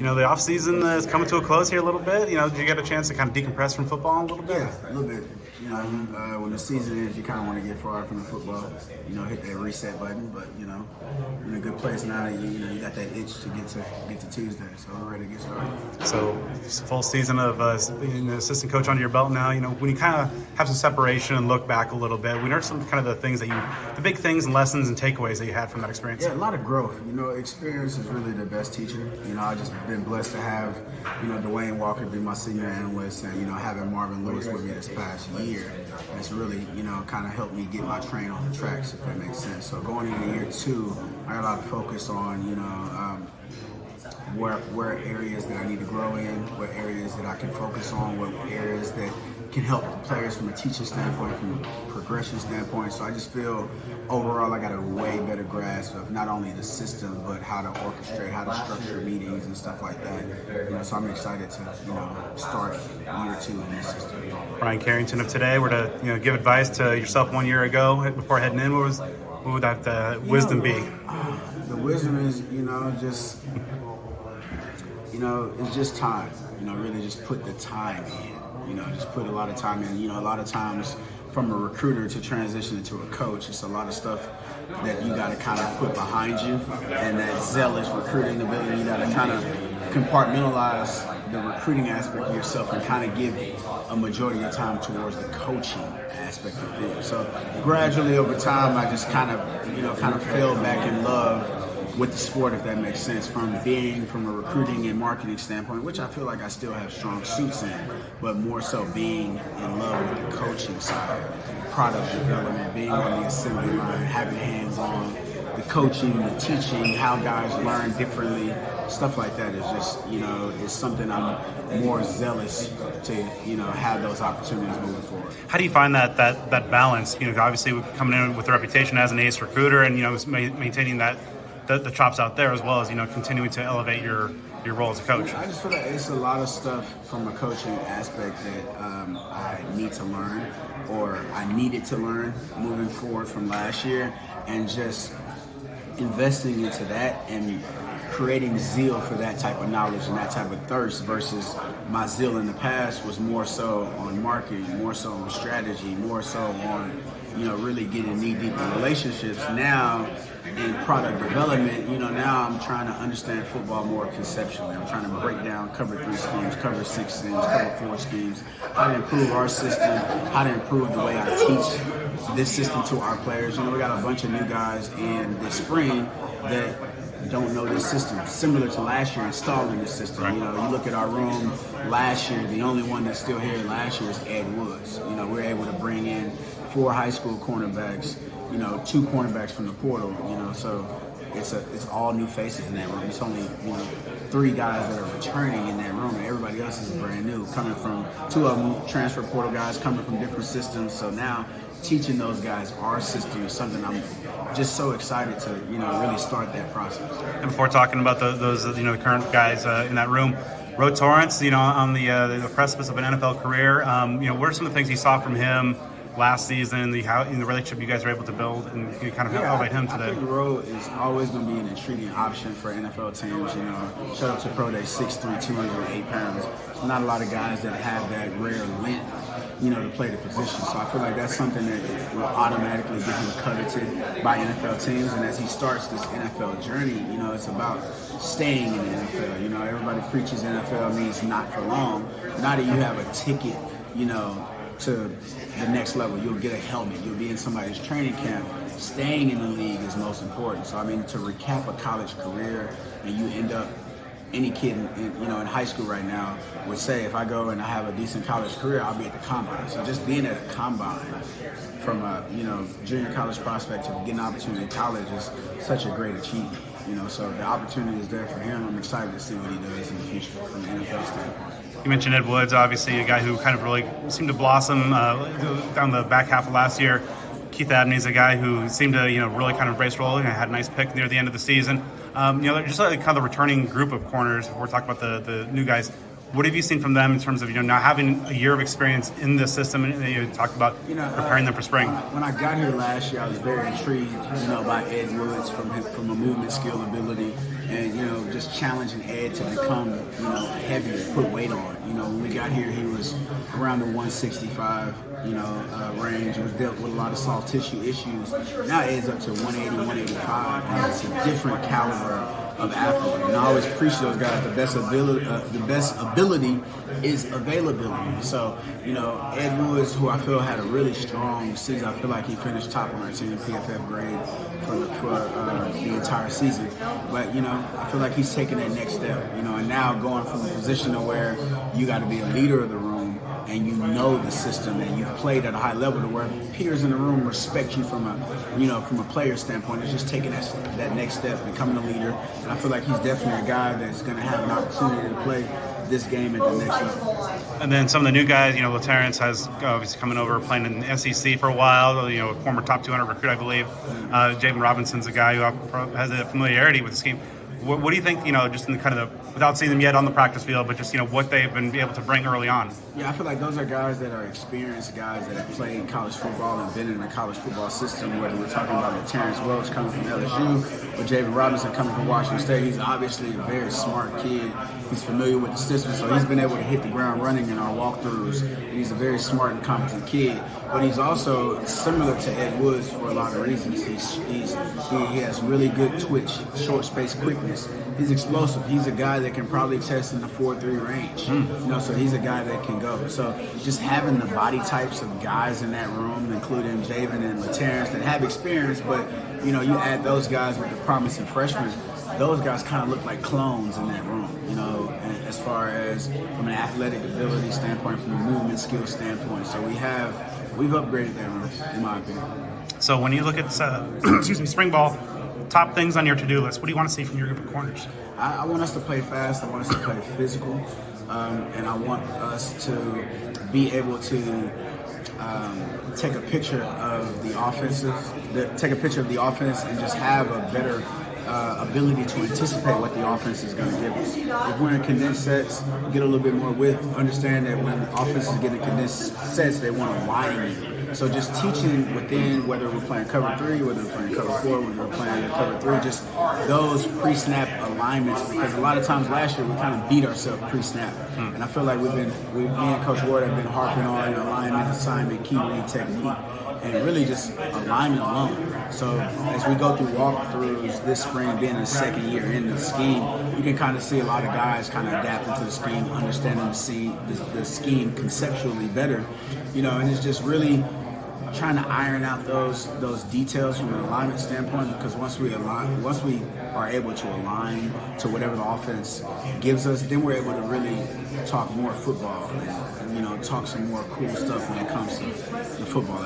The off season is coming to a close here a little bit. Did you get a chance to kind of decompress from football a little bit? Yeah, a little bit. When the season ends, you kind of want to get far from the football. Hit that reset button. But you're in a good place now. You got that itch to get to Tuesday, so we're ready to get started. So it's a full season of being an assistant coach under your belt now. When you kind of have some separation and look back a little bit, we learned some kind of the big things and lessons and takeaways that you had from that experience. Yeah, a lot of growth. Experience is really the best teacher. I just been blessed to have, Dwayne Walker be my senior analyst, and having Marvin Lewis with me this past year. It's really, kind of helped me get my train on the tracks, if that makes sense. So going into year 2, I got a lot of focus on, where areas that I need to grow in, what areas that I can focus on, what areas that can help the players from a teaching standpoint, from a progression standpoint. So I just feel overall I got a way better grasp of not only the system, but how to orchestrate, how to structure meetings and stuff like that. So I'm excited to, start year 2 in this system. Bryan Carrington of today were to, give advice to yourself 1 year ago before heading in. What would that wisdom be? The wisdom is, it's just time. Really just put the time in. Just put a lot of time in. A lot of times from a recruiter to transition into a coach, it's a lot of stuff that you got to kind of put behind you, and that zealous recruiting ability, you got to kind of compartmentalize the recruiting aspect of yourself and kind of give a majority of your time towards the coaching aspect of things. So gradually over time, I just kind of fell back in love with the sport, if that makes sense, from a recruiting and marketing standpoint, which I feel like I still have strong suits in, but more so being in love with the coaching side, product development, being on the assembly line, having hands-on, the coaching, the teaching, how guys learn differently, stuff like that is just, is something I'm more zealous to, have those opportunities moving forward. How do you find that balance? Obviously we're coming in with a reputation as an ace recruiter and, maintaining that the chops out there, as well as continuing to elevate your role as a coach. I just feel like it's a lot of stuff from a coaching aspect that I need to learn, or I needed to learn moving forward from last year, and just investing into that and creating zeal for that type of knowledge and that type of thirst, versus my zeal in the past was more so on marketing, more so on strategy, more so on really getting knee deep in relationships. Now in product development, now I'm trying to understand football more conceptually. I'm trying to break down cover 3 schemes, cover 6 schemes, cover 4 schemes, how to improve our system, how to improve the way I teach this system to our players. We got a bunch of new guys in this spring that don't know this system, similar to last year installing this system. Right. You look at our room last year, the only one that's still here last year is Ed Woods. We're able to bring in 4 high school cornerbacks, 2 cornerbacks from the portal, so it's all new faces in that room. It's only 3 guys that are returning in that room, and everybody else is brand new, coming from 2 of them transfer portal guys coming from different systems. So now teaching those guys our system is something I'm just so excited to really start that process. And before talking about those the current guys in that room, Ro Torrance, on the precipice of an NFL career, what are some of the things you saw from him last season, the relationship you guys were able to build, and kind of elevate him today? I think Ro is always going to be an intriguing option for NFL teams. Shout out to Pro Day, 6'3", 208 pounds. There's not a lot of guys that have that rare length, to play the position. So I feel like that's something that will automatically get him coveted by NFL teams. And as he starts this NFL journey, it's about staying in the NFL. Everybody preaches NFL means not for long. Now that you have a ticket, to the next level, you'll get a helmet, you'll be in somebody's training camp. Staying in the league is most important. So to recap a college career, and you end up, any kid in high school right now would say, if I go and I have a decent college career, I'll be at the combine. So just being at a combine from a junior college prospect to getting an opportunity in college is such a great achievement. So the opportunity is there for him. I'm excited to see what he does in the future from an NFL standpoint. You mentioned Ed Woods, obviously a guy who kind of really seemed to blossom down the back half of last year. Keith Abney's a guy who seemed to really kind of embrace role and had a nice pick near the end of the season. Just kind of the returning group of corners. We're talking about the new guys. What have you seen from them in terms of now having a year of experience in this system, and you talked about preparing them for spring? When I got here last year, I was very intrigued, by Ed Woods from a movement skill ability, and just challenging Ed to become heavier, put weight on. When we got here, he was around the 165 range. He was dealt with a lot of soft tissue issues. Now Ed's up to 180, 185, and it's a different caliber of athlete. And I always preach to those guys: the best ability is availability. So, Ed Woods, who I feel had a really strong season. I feel like he finished top on our team PFF grade for the entire season. But I feel like he's taking that next step. And now going from a position to where you got to be a leader of the room, and the system, and you've played at a high level to where peers in the room respect you from a player standpoint. It's just taking that next step, becoming a leader. And I feel like he's definitely a guy that's going to have an opportunity to play this game at the next level. And then some of the new guys, Terrence has obviously coming over, playing in the SEC for a while, a former top 200 recruit, I believe. Javen Robinson's a guy who has a familiarity with this game. What do you think, just in kind of without seeing them yet on the practice field, but just, what they've been able to bring early on? Yeah, I feel like those are guys that are experienced guys that have played college football and been in the college football system, whether we're talking about Terrence Welch coming from LSU or Javen Robinson coming from Washington State. He's obviously a very smart kid. He's familiar with the system, so he's been able to hit the ground running in our walkthroughs. And he's a very smart and competent kid. But he's also similar to Ed Woods for a lot of reasons. He has really good twitch, short space quickness. He's explosive. He's a guy that can probably test in the 4.3 range. So he's a guy that can go. So just having the body types of guys in that room, including Javen and Terrence, that have experience, but you add those guys with the promising freshmen, those guys kind of look like clones in that room, and as far as from an athletic ability standpoint, from a movement skill standpoint. So we've upgraded that room, in my opinion. So when you look at spring ball, top things on your to-do list, what do you want to see from your group of corners? I want us to play fast. I want us to play physical, and I want us to be able to take a picture of the offense and just have a better ability to anticipate what the offense is going to give us. If we're in condensed sets, get a little bit more width. Understand that when the offense is getting condensed sets, they want to widen you. So just teaching within, whether we're playing cover 3, whether we're playing cover 4, whether we're playing cover 3, just those pre-snap alignments, because a lot of times last year we kind of beat ourselves pre-snap. And I feel like me and Coach Ward have been harping on alignment, assignment, key read technique, and really just alignment alone. So as we go through walkthroughs this spring, being a second year in the scheme, you can kind of see a lot of guys kind of adapting to the scheme, understanding the scheme conceptually better, and it's just really trying to iron out those details from an alignment standpoint, because once we are able to align to whatever the offense gives us, then we're able to really talk more football and talk some more cool stuff when it comes to the football